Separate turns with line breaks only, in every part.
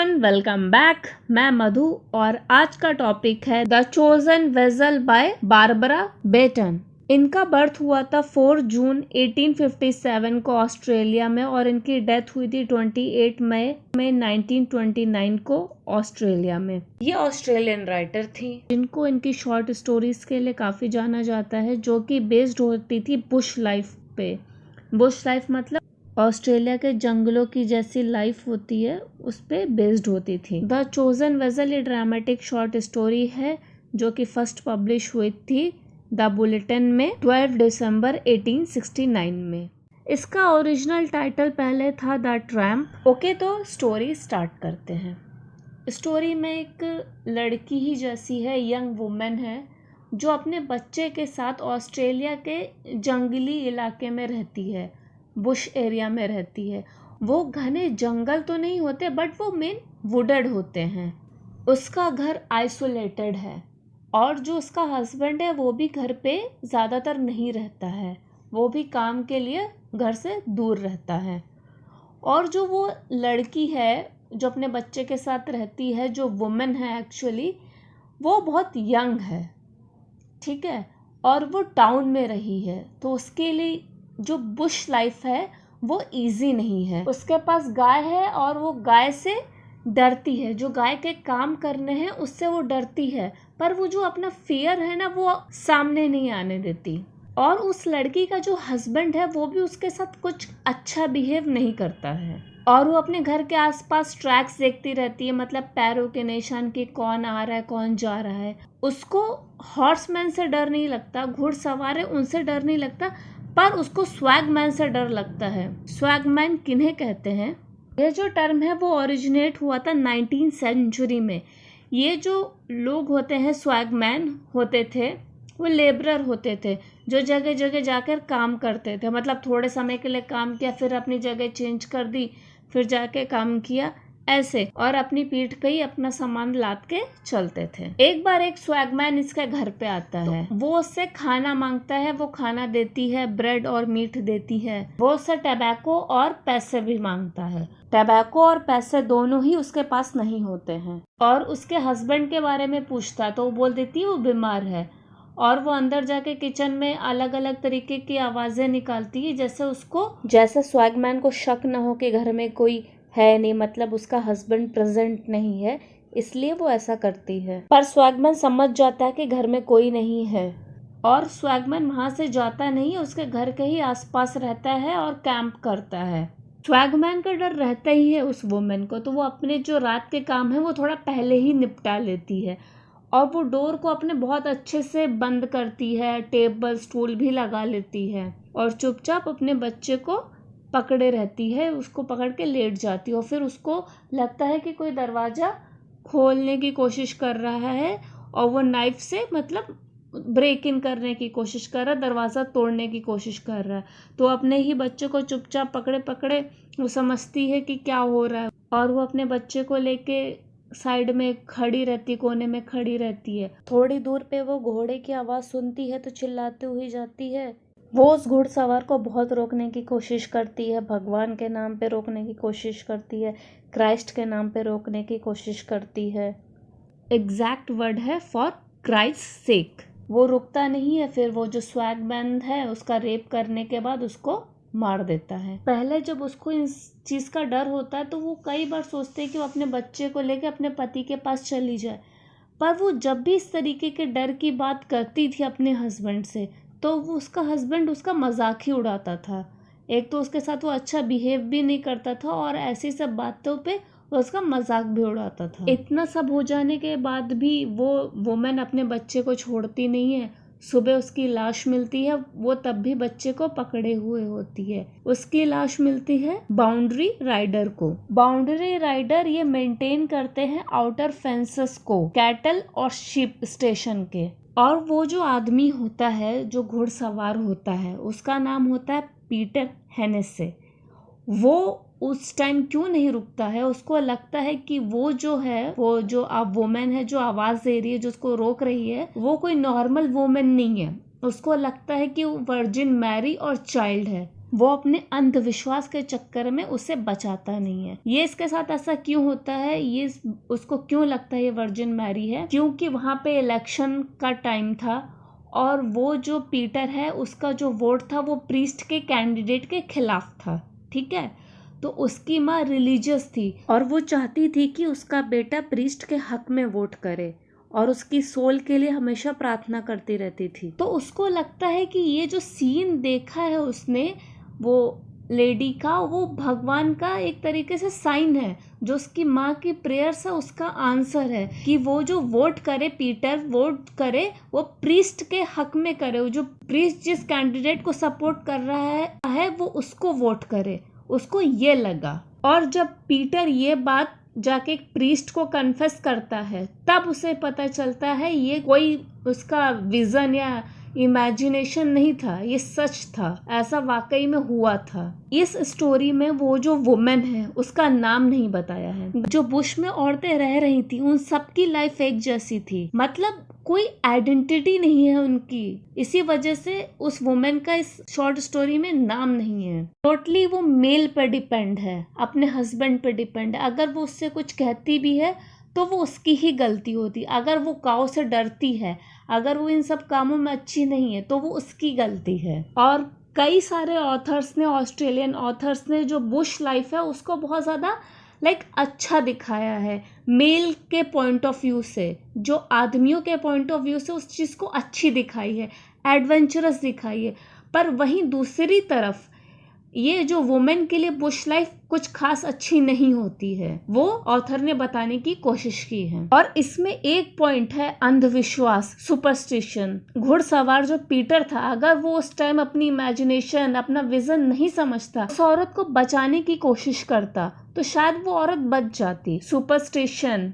Everyone, welcome back. मैं मधु और आज का टॉपिक है the chosen vessel by Barbara Baynton. इनका बर्थ हुआ था 4 जून 1857 को ऑस्ट्रेलिया में और इनकी डेथ हुई थी 28 मई में 1929 को ऑस्ट्रेलिया में। ये ऑस्ट्रेलियन राइटर थी जिनको इनकी शॉर्ट स्टोरीज के लिए काफी जाना जाता है, जो कि बेस्ड होती थी बुश लाइफ पे। बुश लाइफ मतलब ऑस्ट्रेलिया के जंगलों की जैसी लाइफ होती है, उस पे बेस्ड होती थी। द चोजन वेसल ये ड्रामेटिक शॉर्ट स्टोरी है जो कि फर्स्ट पब्लिश हुई थी द बुलेटिन में 12 दिसंबर 1869 में। इसका ओरिजिनल टाइटल पहले था द ट्रैम्प। ओके, तो स्टोरी स्टार्ट करते हैं। स्टोरी में एक लड़की ही जैसी है, यंग वुमेन है जो अपने बच्चे के साथ ऑस्ट्रेलिया के जंगली इलाके में रहती है, बुश एरिया में रहती है। वो घने जंगल तो नहीं होते बट वो मेन वुडेड होते हैं। उसका घर आइसोलेटेड है और जो उसका हस्बैंड है वो भी घर पे ज़्यादातर नहीं रहता है, वो भी काम के लिए घर से दूर रहता है। और जो वो लड़की है जो अपने बच्चे के साथ रहती है, जो वुमेन है एक्चुअली, वो बहुत यंग है, ठीक है, और वो टाउन में रही है, तो उसके लिए जो बुश लाइफ है वो इजी नहीं है। उसके पास गाय है और वो गाय से डरती है, जो गाय के काम करने हैं उससे वो डरती है, पर वो जो अपना फियर है ना वो सामने नहीं आने देती। और उस लड़की का जो हस्बैंड है वो भी उसके साथ कुछ अच्छा बिहेव नहीं करता है और वो अपने घर के आसपास ट्रैक्स देखती रहती है, मतलब पैरों के निशान कि कौन आ रहा है कौन जा रहा है। उसको हॉर्समैन से डर नहीं लगता, घुड़सवार है उनसे डर नहीं लगता, पर उसको स्वैगमैन से डर लगता है। स्वैगमैन किन्हें कहते हैं? ये जो टर्म है वो ओरिजिनेट हुआ था 19th सेंचुरी में। ये जो लोग होते हैं स्वैगमैन होते थे, वो लेबरर होते थे जो जगह जगह जाकर काम करते थे, मतलब थोड़े समय के लिए काम किया, फिर अपनी जगह चेंज कर दी, फिर जाके काम किया, ऐसे, और अपनी पीठ पे ही अपना सामान लाद के चलते थे। एक बार एक स्वैगमैन इसके घर पे आता है, वो उससे खाना मांगता है, वो खाना देती है, ब्रेड और मीट देती है। वो उससे टैबाको और पैसे भी मांगता है। टैबाको और पैसे दोनों ही उसके पास नहीं होते हैं। और उसके हस्बैंड के बारे में पूछता तो वो बोल देती है वो बीमार है। और वो अंदर जाके किचन में अलग अलग तरीके की आवाजें निकालती है, जैसे स्वैगमैन को शक न हो कि घर में कोई है नहीं, मतलब उसका हस्बैंड प्रेजेंट नहीं है, इसलिए वो ऐसा करती है। पर स्वैगमैन समझ जाता है कि घर में कोई नहीं है और स्वैगमैन वहां से जाता नहीं, उसके घर के ही आसपास रहता है और कैंप करता है। स्वैगमैन का डर रहता ही है उस वुमेन को, तो वो अपने जो रात के काम है वो थोड़ा पहले ही निपटा लेती है और वो डोर को अपने बहुत अच्छे से बंद करती है, टेबल स्टूल भी लगा लेती है और चुपचाप अपने बच्चे को पकड़े रहती है, उसको पकड़ के लेट जाती है। और फिर उसको लगता है कि कोई दरवाज़ा खोलने की कोशिश कर रहा है और वो नाइफ से मतलब ब्रेक इन करने की कोशिश कर रहा है, दरवाज़ा तोड़ने की कोशिश कर रहा है। तो अपने ही बच्चे को चुपचाप पकड़े पकड़े वो समझती है कि क्या हो रहा है और वो अपने बच्चे को लेके साइड में खड़ी रहती, कोने में खड़ी रहती है। थोड़ी दूर पे वो घोड़े की आवाज़ सुनती है तो चिल्लाती हुई जाती है। वो उस घुड़सवार को बहुत रोकने की कोशिश करती है, भगवान के नाम पे रोकने की कोशिश करती है, क्राइस्ट के नाम पे रोकने की कोशिश करती है। एग्जैक्ट वर्ड है फॉर क्राइस्ट सेक। वो रुकता नहीं है। फिर वो जो स्वैगमैन है उसका रेप करने के बाद उसको मार देता है। पहले जब उसको इस चीज़ का डर होता है तो वो कई बार सोचते हैं कि वो अपने बच्चे को लेकर अपने पति के पास चली जाए, पर वो जब भी इस तरीके के डर की बात करती थी अपने हस्बैंड से तो वो उसका हस्बैंड उसका मजाक ही उड़ाता था। एक तो उसके साथ वो अच्छा बिहेव भी नहीं करता था और ऐसी सब बातों पे वो उसका मजाक भी उड़ाता था। इतना सब हो जाने के बाद भी वो वुमेन अपने बच्चे को छोड़ती नहीं है। सुबह उसकी लाश मिलती है, वो तब भी बच्चे को पकड़े हुए होती है। उसकी लाश मिलती है बाउंड्री राइडर को। बाउंड्री राइडर ये मेंटेन करते हैं आउटर फेंसेस को, कैटल और शीप स्टेशन के। और वो जो आदमी होता है जो घुड़सवार होता है उसका नाम होता है पीटर हेनेसे। वो उस टाइम क्यों नहीं रुकता है? उसको लगता है कि वो जो आप वुमेन है जो आवाज दे रही है, जो उसको रोक रही है, वो कोई नॉर्मल वुमेन नहीं है। उसको लगता है कि वो वर्जिन मैरी और चाइल्ड है, वो अपने अंधविश्वास के चक्कर में उसे बचाता नहीं है। ये इसके साथ ऐसा क्यों होता है, ये उसको क्यों लगता है ये वर्जिन मैरी है, क्योंकि वहाँ पे इलेक्शन का टाइम था और वो जो पीटर है उसका जो वोट था वो प्रीस्ट के कैंडिडेट के खिलाफ था, ठीक है। तो उसकी माँ रिलीजियस थी और वो चाहती थी कि उसका बेटा प्रीस्ट के हक में वोट करे और उसकी सोल के लिए हमेशा प्रार्थना करती रहती थी। तो उसको लगता है कि ये जो सीन देखा है उसने वो लेडी का, वो भगवान का एक तरीके से साइन है, जो उसकी माँ की प्रेयर्स है उसका आंसर है कि वो जो वोट करे, पीटर वोट करे वो प्रीस्ट के हक में करे, वो जो प्रीस्ट जिस कैंडिडेट को सपोर्ट कर रहा है वो उसको वोट करे। उसको ये लगा, और जब पीटर ये बात जाके एक प्रीस्ट को कन्फेस करता है तब उसे पता चलता है ये कोई उसका विजन या इमेजिनेशन नहीं था, ये सच था, ऐसा वाकई में हुआ था। इस स्टोरी में वो जो वुमेन है उसका नाम नहीं बताया है। जो बुश में औरतें रह रही थी उन सबकी लाइफ एक जैसी थी, मतलब कोई आइडेंटिटी नहीं है उनकी, इसी वजह से उस वुमेन का इस शॉर्ट स्टोरी में नाम नहीं है। टोटली वो मेल पे डिपेंड है, अपने हस्बैंड पे डिपेंड है। अगर वो उससे कुछ कहती भी है तो वो उसकी ही गलती होती, अगर वो काऊ से डरती है, अगर वो इन सब कामों में अच्छी नहीं है तो वो उसकी गलती है। और कई सारे ऑथर्स ने, ऑस्ट्रेलियन ऑथर्स ने जो बुश लाइफ है उसको बहुत ज़्यादा अच्छा दिखाया है मेल के पॉइंट ऑफ व्यू से, जो आदमियों के पॉइंट ऑफ व्यू से उस चीज़ को अच्छी दिखाई है, एडवेंचरस दिखाई है। पर वहीं दूसरी तरफ ये जो वुमेन के लिए बुश लाइफ कुछ खास अच्छी नहीं होती है, वो ऑथर ने बताने की कोशिश की है। और इसमें एक पॉइंट है अंधविश्वास, सुपरस्टिशन। घुड़सवार जो पीटर था, अगर वो उस टाइम अपनी इमेजिनेशन, अपना विजन नहीं समझता, उस औरत को बचाने की कोशिश करता तो शायद वो औरत बच जाती। सुपरस्टिशन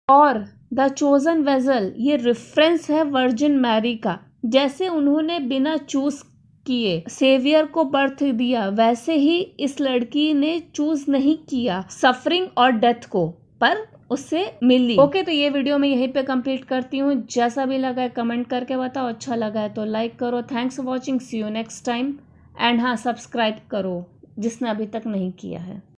और द चोजन वेजल ये रेफरेंस है वर्जिन मैरी का। जैसे उन्होंने बिना चूज किए सेवियर को बर्थ दिया, वैसे ही इस लड़की ने चूज नहीं किया सफरिंग और डेथ को, पर उससे मिली। ओके, तो ये वीडियो मैं यहीं पे कंप्लीट करती हूँ। जैसा भी लगा है कमेंट करके बताओ, अच्छा लगा है तो लाइक करो। Thanks for watching, see you next time. And हाँ, सब्सक्राइब करो जिसने अभी तक नहीं किया है।